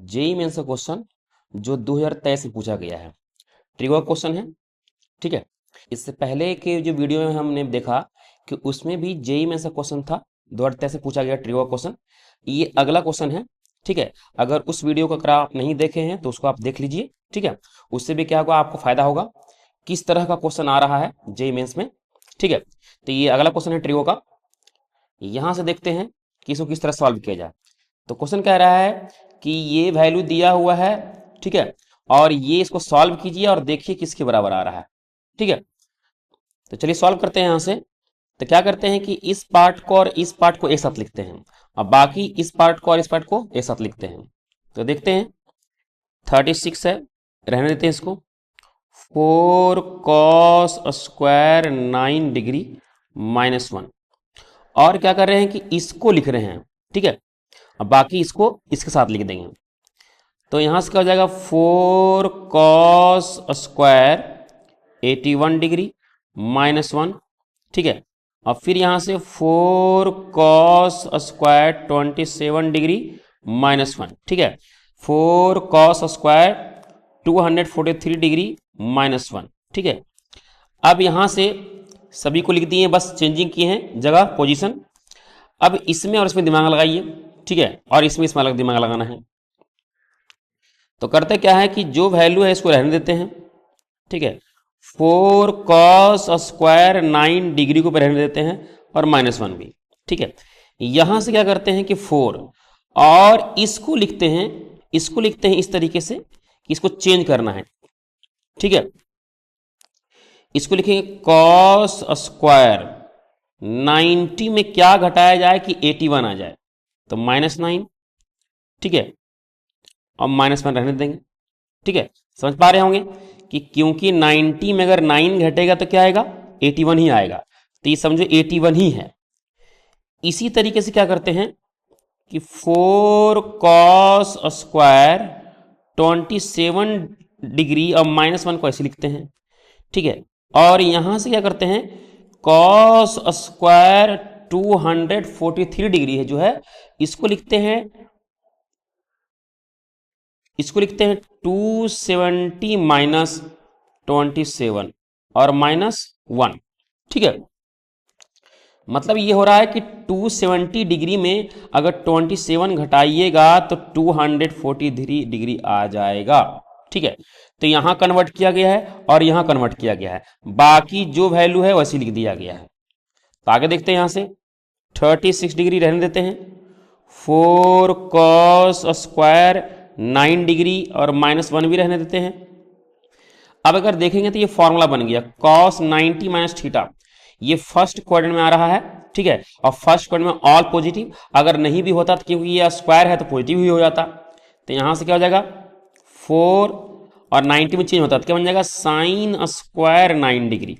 JEE mains का question जो 2023 में पूछा गया है, ट्रिगर क्वेश्चन है। ठीक है, इससे पहले के जो वीडियो में हमने देखा कि उसमें भी जेईई मेंस का क्वेश्चन था, 2023 में पूछा गया ट्रिगर क्वेश्चन। ये अगला क्वेश्चन है। ठीक है, अगर उस वीडियो को अगर आप नहीं देखे हैं तो उसको आप देख लीजिए। ठीक है, उससे भी क्या होगा, आपको फायदा होगा किस तरह का क्वेश्चन आ रहा है जेईई मेंस में। ठीक है, तो ये अगला क्वेश्चन है ट्रिगर का। यहां से देखते हैं कि इसको किस तरह सॉल्व किया जाए। तो क्वेश्चन कह रहा है कि ये वैल्यू दिया हुआ है। ठीक है, और ये इसको सॉल्व कीजिए और देखिए किसके बराबर आ रहा है। ठीक है, तो चलिए सॉल्व करते हैं यहां से। तो क्या करते हैं कि इस पार्ट को और इस पार्ट को एक साथ लिखते हैं और बाकी इस पार्ट को और इस पार्ट को एक साथ लिखते हैं। तो देखते हैं 36 है, रहने देते हैं इसको। 4 cos स्क्वायर 9 डिग्री -1। और क्या कर रहे हैं कि इसको लिख रहे हैं। ठीक है, अब बाकी इसको इसके साथ लिख देंगे। तो यहां से क्या हो जाएगा, 4 cos स्क्वायर 81 डिग्री -1। ठीक है, और फिर यहां से 4 cos स्क्वायर 27 डिग्री -1। ठीक है, 4 cos स्क्वायर 243 डिग्री -1। ठीक है, अब यहां से सभी को लिख दिए, बस चेंजिंग किए हैं जगह, पोजीशन। अब इसमें और इसमें दिमाग लगाइए। ठीक है, और इसमें अलग दिमाग लगाना है। तो करते क्या है कि जो वैल्यू है इसको रहने देते हैं। ठीक है, 4 cos स्क्वायर 9 डिग्री को रहने देते हैं और -1 भी। ठीक है, यहां से क्या करते हैं कि 4 और इसको लिखते हैं, इसको लिखते हैं इस तरीके से कि इसको चेंज करना है। ठीक है, इसको लिखेंगे cos स्क्वायर 90 में क्या घटाया जाए कि 81 आ जाए, तो -9। ठीक है, और -1 रहने देंगे। ठीक है, समझ पा रहे होंगे कि क्योंकि 90 में अगर 9 घटेगा तो क्या आएगा, 81 ही आएगा। तो ये समझो 81 ही है। इसी तरीके से क्या करते हैं कि 4 cos स्क्वायर 27 डिग्री और -1 को ऐसे लिखते हैं। ठीक है, और यहां से क्या करते हैं, cos स्क्वायर 243 डिग्री है जो है, इसको लिखते हैं, इसको लिखते हैं 270 -27 और -1। ठीक है, मतलब ये हो रहा है कि 270 डिग्री में अगर 27 घटाइएगा तो 243 डिग्री आ जाएगा। ठीक है, तो यहां कन्वर्ट किया गया है और यहां कन्वर्ट किया गया है, बाकी जो वैल्यू है वैसी लिख दिया गया है। तो आगे देखते हैं, यहां से 36 डिग्री रहने देते हैं। 4 cos स्क्वायर 9 डिग्री और -1 भी रहने देते हैं। अब अगर देखेंगे तो ये फॉर्मूला बन गया cos 90 माइनस थीटा, ये फर्स्ट क्वाड्रेंट में आ रहा है। ठीक है, और फर्स्ट क्वाड्रेंट में ऑल पॉजिटिव, अगर नहीं भी होता तो क्योंकि ये स्क्वायर है तो पॉजिटिव ही हो जाता। तो यहां से क्या हो जाएगा, 4 और 90 में चेंज होता तो क्या बन जाएगा, साइन स्क्वायर 9 डिग्री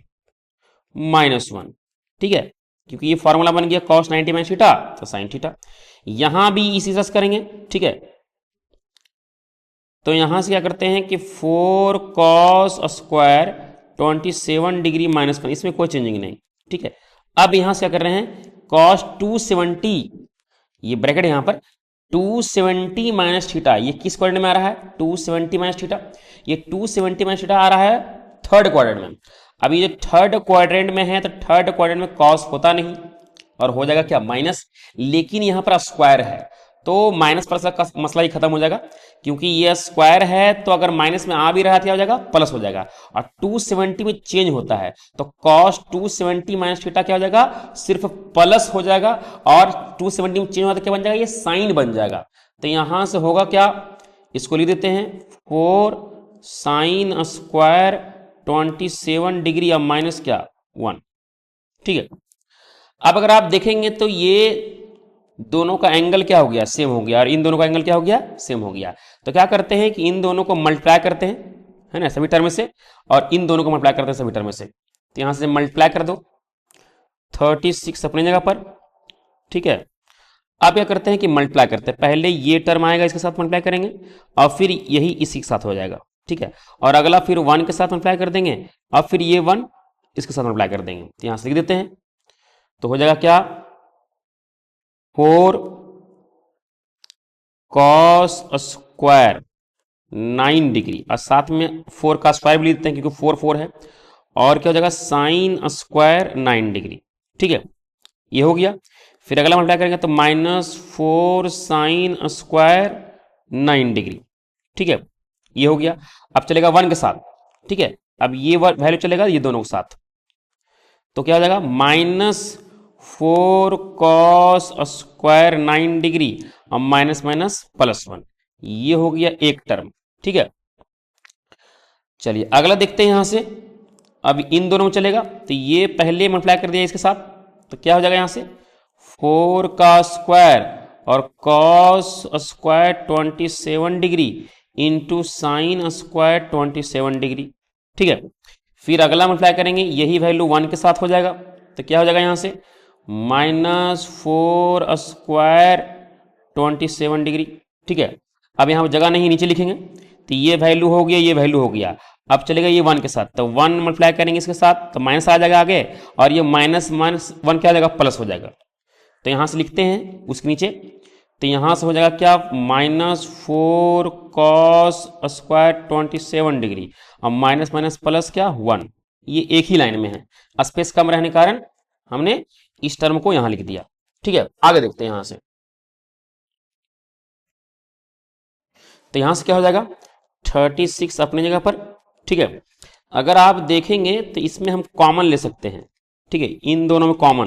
-1। ठीक है, क्योंकि ये फॉर्मूला बन गया cos 90 माइनस थीटा तो साइन थीटा। यहां भी इसी तरह करेंगे। ठीक है, तो यहां से क्या करते हैं कि 4 cos स्क्वायर 27 डिग्री -1, इसमें कोई चेंजिंग नहीं। ठीक है, अब यहां से क्या कर रहे हैं, cos 270, ये ब्रैकेट यहां पर 270 माइनस थीटा, ये किस क्वाड्रेंट में आ रहा है, 270 माइनस थीटा, ये 270 माइनस थीटा आ रहा है थर्ड क्वाड्रेंट में। अब ये जो थर्ड क्वाड्रेंट में है तो थर्ड क्वाड्रेंट में cos होता नहीं और हो जाएगा क्या, माइनस। लेकिन यहां पर स्क्वायर है तो माइनस प्लस का मसला ही खत्म हो जाएगा, क्योंकि ये स्क्वायर है तो अगर माइनस में आ भी रहा था हो जाएगा, प्लस हो जाएगा। और 270 में चेंज होता है तो cos 270 माइनस थीटा क्या हो जाएगा, सिर्फ प्लस हो जाएगा। और 270 में चेंज होता क्या बन जाएगा, ये साइन बन जाएगा। तो यहां से होगा क्या, इसको लिख देते हैं 4 साइन स्क्वायर 27 डिग्री और माइनस क्या 1। ठीक है, अब अगर आप देखेंगे तो ये दोनों का एंगल क्या हो गया, सेम हो गया, और इन दोनों का एंगल क्या हो गया, सेम हो गया। तो क्या करते हैं कि इन दोनों को मल्टीप्लाई करते हैं, है ना, सभी टर्म से, और इन दोनों को मल्टीप्लाई करते हैं सभी टर्म से। तो यहां से मल्टीप्लाई कर दो 36 अपनी जगह पर। ठीक है, अब क्या करते हैं कि मल्टीप्लाई करते हैं, पहले ये टर्म आएगा इसके साथ मल्टीप्लाई करेंगे और फिर यही इसी के साथ हो जाएगा। ठीक है, और अगला फिर 1 के साथ मल्टीप्लाई कर देंगे और फिर ये 1 इसके साथ मल्टीप्लाई कर देंगे। तो यहां से लिख देते हैं, तो हो जाएगा क्या, 4 cos स्क्वायर 9 डिग्री और साथ में 4 का स्क्वायर भी लेते हैं क्योंकि 4 4 है, और क्या हो जाएगा साइन स्क्वायर 9 डिग्री। ठीक है, ये हो गया। फिर अगला मल्टीप्लाई करेंगे तो -4 साइन स्क्वायर 9 डिग्री। ठीक है, ये हो गया। अब चलेगा 1 के साथ। ठीक है, अब ये वैल्यू चलेगा ये दोनों के साथ, तो क्या हो जाएगा -4 कॉस स्क्वायर 9 डिग्री और माइनस माइनस +1, ये हो गया एक टर्म। ठीक है, चलिए अगला देखते हैं यहां से। अब इन दोनों में चलेगा तो ये पहले मल्टीप्लाई कर दिया इसके साथ, तो क्या हो जाएगा यहां से 4 का स्क्वायर और cos square 27 degree into sine square 27 degree. ठीक है, फिर अगला मल्टीप्लाई करेंगे, यही वैल्यू 1 के साथ हो जाएगा, तो क्या हो जाएगा यहां से -4 स्क्वायर 27 डिग्री। ठीक है, अब यहां जगह नहीं, नीचे लिखेंगे, तो ये वैल्यू हो गया, ये वैल्यू हो गया। अब चलेगा ये 1 के साथ, तो 1 मल्टीप्लाई करेंगे इसके साथ तो माइनस आ जाएगा आगे, और ये माइनस माइनस 1 क्या हो जाएगा प्लस हो जाएगा। तो यहां से लिखते हैं उसके नीचे, तो यहां से हो जाएगा क्या -4 कॉस स्क्वायर 27 डिग्री और माइनस माइनस प्लस क्या 1, ये एक ही लाइन में है, स्पेस कम रहने के कारण हमने इस टर्म को यहां लिख दिया। ठीक है, आगे देखते हैं यहां से, तो यहां से क्या हो जाएगा 36 अपनी जगह पर। ठीक है, अगर आप देखेंगे तो इसमें हम कॉमन ले सकते हैं। ठीक है, इन दोनों में कॉमन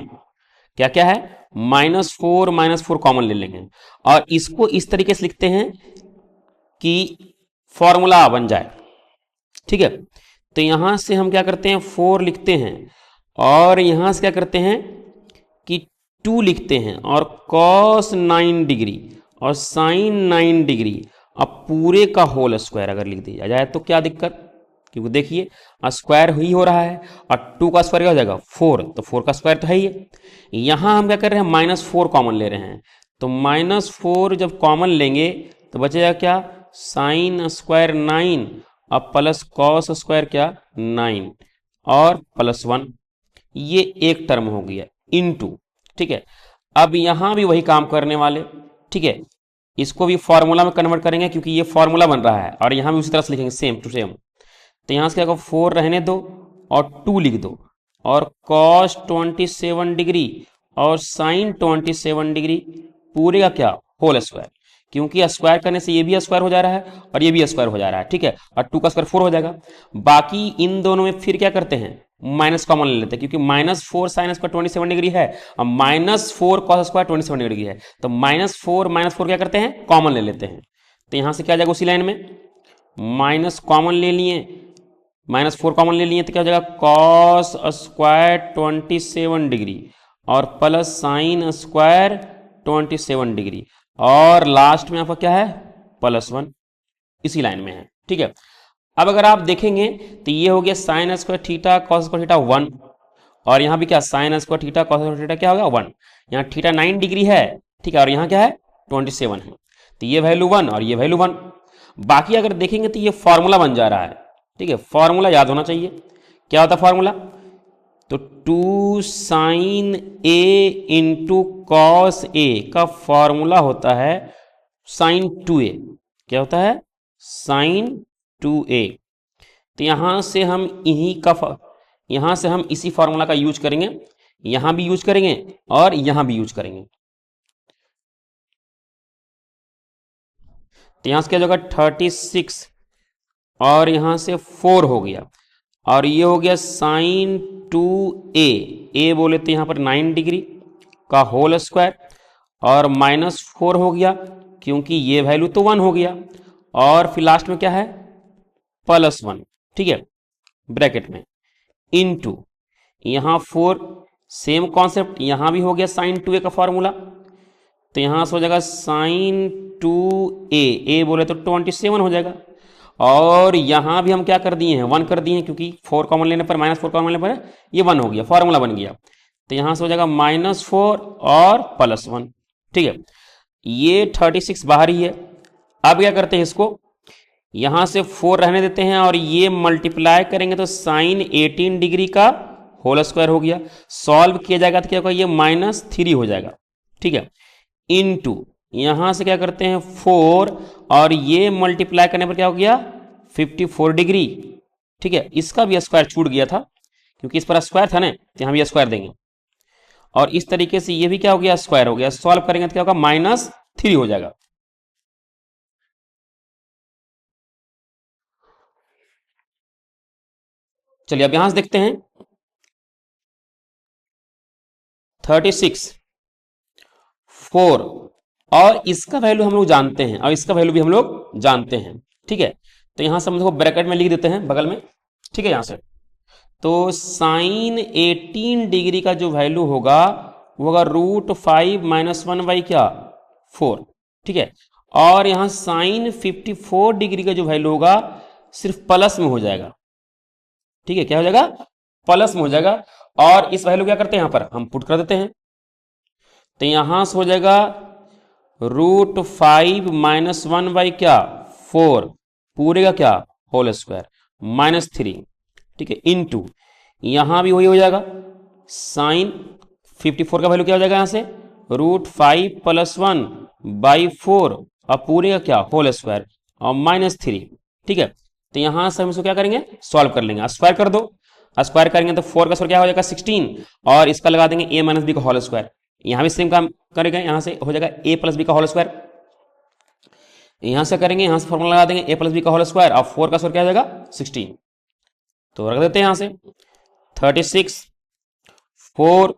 क्या क्या है -4 कॉमन ले लेंगे और इसको इस तरीके से लिखते हैं कि फॉर्मूला बन जाए। ठीक है, तो यहां से हम क्या करते हैं 4 लिखते हैं और यहां से क्या करते हैं कि 2 लिखते हैं और cos 9 डिग्री और साइन 9 डिग्री, अब पूरे का होल स्क्वायर अगर लिख दिया जाए तो क्या दिक्कत, क्योंकि देखिए स्क्वायर ही हो रहा है और 2 का स्क्वायर क्या हो जाएगा 4, तो 4 का स्क्वायर तो है ही है। यहां हम क्या कर रहे हैं -4 कॉमन ले रहे हैं, तो -4 जब कॉमन लेंगे तो बचेगा क्या साइन स्क्वायर 9 और प्लस कॉस स्क्वायर क्या 9 और +1, ये एक टर्म हो गया इनटू। ठीक है, अब यहां भी वही काम करने वाले। ठीक है, इसको भी फॉर्मूला में कन्वर्ट करेंगे क्योंकि ये फॉर्मूला बन रहा है और यहां भी उसी तरह से लिखेंगे सेम टू सेम। तो यहां से क्या होगा 4 रहने दो और 2 लिख दो और cos 27 डिग्री और साइन 27 डिग्री पूरे का क्या होल स्क्वायर, क्योंकि स्क्वायर करने से ये भी स्क्वायर हो जा रहा है और ये भी स्क्वायर हो जा रहा है। ठीक है, और 2 का स्क्वायर 4 हो जाएगा। बाकी इन दोनों में फिर क्या करते हैं माइनस कॉमन ले लेते हैं, क्योंकि -4 साइन स्क्वायर 27 डिग्री है और -4 cos स्क्वायर 27 डिग्री है, तो -4 क्या करते हैं कॉमन ले लेते हैं। तो यहां से क्या आ जाएगा उसी लाइन में माइनस कॉमन ले लिए, -4 कॉमन ले लिए तो क्या हो जाएगा cos स्क्वायर 27 डिग्री और प्लस साइन स्क्वायर 27 डिग्री और लास्ट में आपका क्या है +1, इसी लाइन में है। ठीक है, अब अगर आप देखेंगे तो ये हो गया sine square theta cos square theta 1 और यहां भी क्या sine square theta cos square theta क्या होगा 1, यहां थीटा 9 डिग्री है। ठीक है, और यहां क्या है 27 है, तो ये वैल्यू 1 और ये वैल्यू 1। बाकी अगर देखेंगे तो ये फॉर्मूला बन जा रहा है। ठीक है, फॉर्मूला याद होना चाहिए, क्या होता है फॉर्मूला, तो 2 sign A into cos A का फॉर्मूला होता है साइन 2a, क्या होता है साइन 2a। तो यहां से हम इसी फॉर्मूला का यूज करेंगे, यहां भी यूज करेंगे और यहां भी यूज करेंगे। तो यहां से क्या होगा 36 और यहां से 4 हो गया और ये हो गया साइन 2a, ए बोले तो यहां पर 9 डिग्री का होल स्क्वायर और -4 हो गया क्योंकि ये वैल्यू तो 1 हो गया और फिर लास्ट में क्या है +1। ठीक है, ब्रैकेट में इनटू यहां 4, सेम कॉन्सेप्ट यहां भी हो गया साइन 2a का फॉर्मूला, तो यहां से हो जाएगा साइन 2a, ए बोले तो 27 हो जाएगा और यहां भी हम क्या कर दिए हैं 1 कर दिए हैं क्योंकि 4 कॉमन लेने पर -4 कॉमन लेने पर ये 1 हो गया, फॉर्मूला बन गया। तो यहां से हो जाएगा -4 और +1। ठीक है, ये 36 बाहर ही है। अब क्या करते हैं इसको यहां से 4 रहने देते हैं और ये मल्टीप्लाई करेंगे तो साइन 18 डिग्री का होल स्क्वायर हो गया, सॉल्व किया जाएगा तो क्या होगा ये -3 हो जाएगा। ठीक है, इनटू यहां से क्या करते हैं 4 और ये मल्टीप्लाई करने पर क्या हो गया 54 डिग्री। ठीक है, इसका भी स्क्वायर छूट गया था क्योंकि इस पर स्क्वायर था ना, तो यहां भी स्क्वायर देंगे। और इस तरीके से ये भी क्या हो गया स्क्वायर हो गया। सॉल्व करेंगे तो क्या होगा -3 हो जाएगा। चलिए अब यहां से देखते हैं 36 4 और इसका वैल्यू हम लोग जानते हैं और इसका वैल्यू भी हम लोग जानते हैं। ठीक है, तो यहां से हम लोग ब्रैकेट में लिख देते हैं बगल में। ठीक है, यहां से तो साइन 18 डिग्री का जो वैल्यू होगा वो होगा √5 - 1 बाई क्या 4। ठीक है, और यहां साइन 54 डिग्री का जो वैल्यू होगा सिर्फ प्लस में हो जाएगा। ठीक है, क्या हो जाएगा प्लस में हो जाएगा। और इस वैल्यू क्या करते हैं यहां पर हम पुट कर देते हैं, तो यहां से हो जाएगा √5 - 1 बाई क्या 4 पूरे का क्या होल स्क्वायर -3। ठीक है, इनटू यहां भी वही हो जाएगा साइन 54 का वैल्यू क्या हो जाएगा यहां से √5 + 1 बाई 4 और पूरे का क्या होल स्क्वायर और -3। ठीक है, तो यहां से हम इसको क्या करेंगे सॉल्व कर लेंगे। स्क्वायर कर दो, स्क्वायर करेंगे तो 4 का स्क्वायर क्या हो जाएगा 16 और इसका लगा देंगे a - b का होल स्क्वायर। यहां भी सेम काम करेंगे, यहां से हो जाएगा a + b का होल स्क्वायर। यहां से करेंगे, यहां से फॉर्मूला लगा देंगे a + b का होल स्क्वायर और 4 का स्क्वायर क्या हो जाएगा 16। तो रख देते हैं यहां से 36 4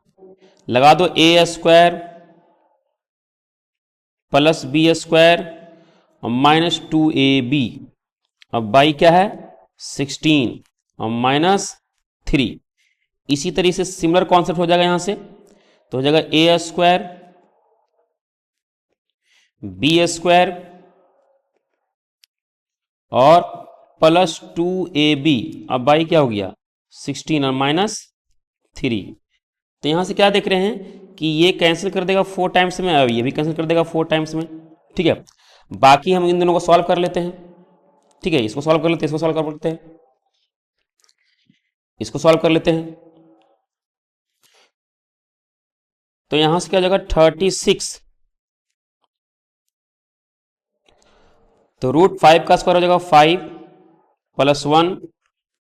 लगा दो a² + b² और -2ab। अब बाई क्या है 16 और -3। इसी तरीके से सिमिलर कॉन्सेप्ट हो जाएगा यहां से, तो हो जाएगा a² b² और +2ab। अब बाई क्या हो गया 16 और -3। तो यहां से क्या देख रहे हैं कि ये कैंसिल कर देगा 4 टाइम्स में और ये भी कैंसिल कर देगा 4 टाइम्स में। ठीक है, बाकी हम इन दोनों को सॉल्व कर लेते हैं। ठीक है, इसको सॉल्व कर लेते हैं, इसको सॉल्व कर लेते हैं, इसको सॉल्व कर लेते हैं। तो यहां से क्या हो जाएगा 36, तो √5 का स्क्वायर हो जाएगा 5 + 1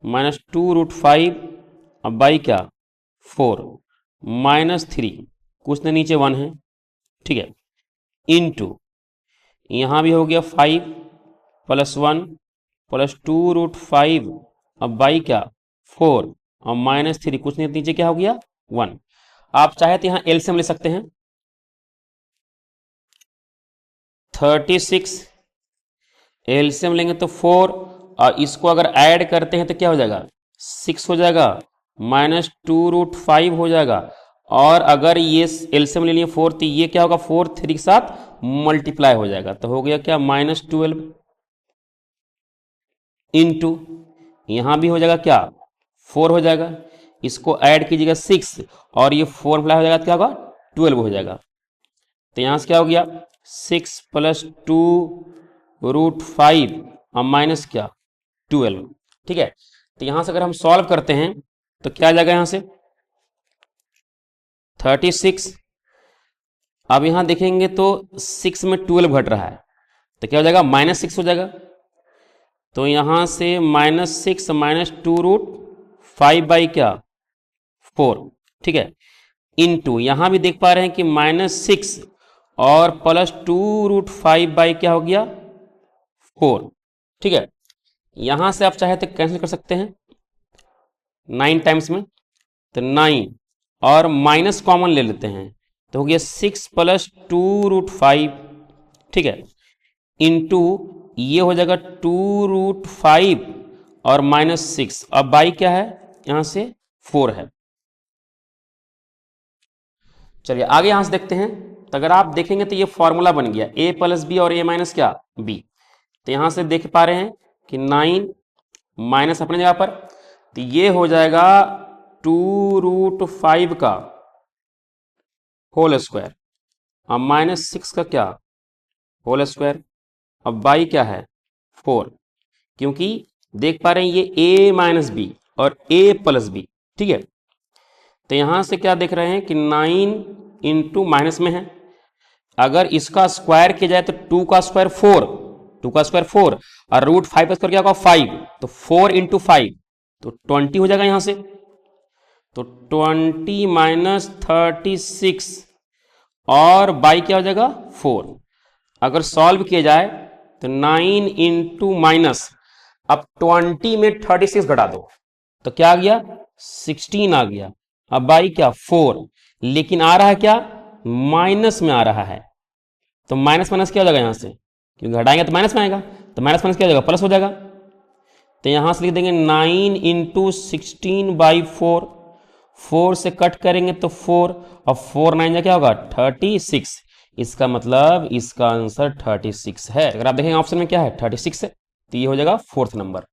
-2 √5 अब बाई क्या 4 -3 कुछ न नीचे 1 है। ठीक है, इनटू यहां भी हो गया 5 + 1 + 2 √5 अब बाई क्या 4 और -3 कुछ नहीं नीचे क्या हो गया 1। आप चाहे तो यहां एलसीएम ले सकते हैं 36 एलसीएम लेंगे तो 4 और इसको अगर ऐड करते हैं तो क्या हो जाएगा 6 हो जाएगा -2 √5 हो जाएगा। और अगर ये एलसीएम ले लिए 4 तो ये क्या होगा 4 3 के साथ मल्टीप्लाई हो जाएगा, तो हो गया क्या -12 इनटू यहां भी हो जाएगा क्या 4 हो जाएगा, इसको ऐड कीजिएगा 6 और ये 4 मल्टीप्लाई हो जाएगा क्या होगा 12 हो जाएगा। तो यहां से क्या हो गया 6 + 2 √5 और माइनस क्या 12। ठीक है, तो यहां से अगर हम सॉल्व करते हैं तो क्या आ जाएगा यहां से 36। अब यहां देखेंगे तो 6 में 12 घट रहा है तो क्या हो जाएगा -6 हो जाएगा। तो यहां से -6 -2 √5 बाई क्या 4। ठीक है, इनटू यहां भी देख पा रहे हैं कि -6 और +2 √5 बाई क्या हो गया 4। ठीक है, यहां से आप चाहे तो कैंसिल कर सकते हैं 9 टाइम्स में, तो 9 और माइनस कॉमन ले लेते हैं तो हो गया 6 + 2 √5। ठीक है, इनटू ये हो जाएगा 2 √5 और -6। अब बाई क्या है यहां से 4 है। चलिए आगे यहां से देखते हैं, तो अगर आप देखेंगे तो ये फॉर्मूला बन गया a + b और a - क्या b। तो यहां से देख पा रहे हैं कि 9 माइनस अपने जगह पर, तो ये हो जाएगा 2 √5 का होल स्क्वायर और -6 का क्या होल स्क्वायर। अब बाई क्या है 4, क्योंकि देख पा रहे हैं ये a - b और a + b। ठीक है, तो यहां से क्या देख रहे हैं कि 9 इंटू माइनस में है अगर इसका स्क्वायर किया जाए तो 2 का स्क्वायर 4, 2 का स्क्वायर 4 और रूट 5 का स्क्वायर क्या होगा 5, तो 4 इंटू 5 तो 20 हो जाएगा यहां से। तो 20 माइनस 36 और बाई क्या हो जाएगा 4। अगर सॉल्व किया जाए तो 9 इंटू माइनस, अब 20 में 36 घटा दो तो क्या आ गया 16 आ गया। अब बाई क्या 4, लेकिन आ रहा है क्या माइनस में आ रहा है, तो माइनस माइनस क्या हो जाएगा यहां से, क्योंकि घटाएंगे तो माइनस में आएगा, तो माइनस माइनस क्या हो जाएगा प्लस हो जाएगा। तो यहां से लिख देंगे 9 इंटू 16 बाई 4, 4 से कट करेंगे तो 4 और 4 9 जा क्या होगा 36। इसका मतलब इसका आंसर 36 है। अगर आप देखेंगे ऑप्शन में क्या है 36 है, तो ये हो जाएगा 4th नंबर।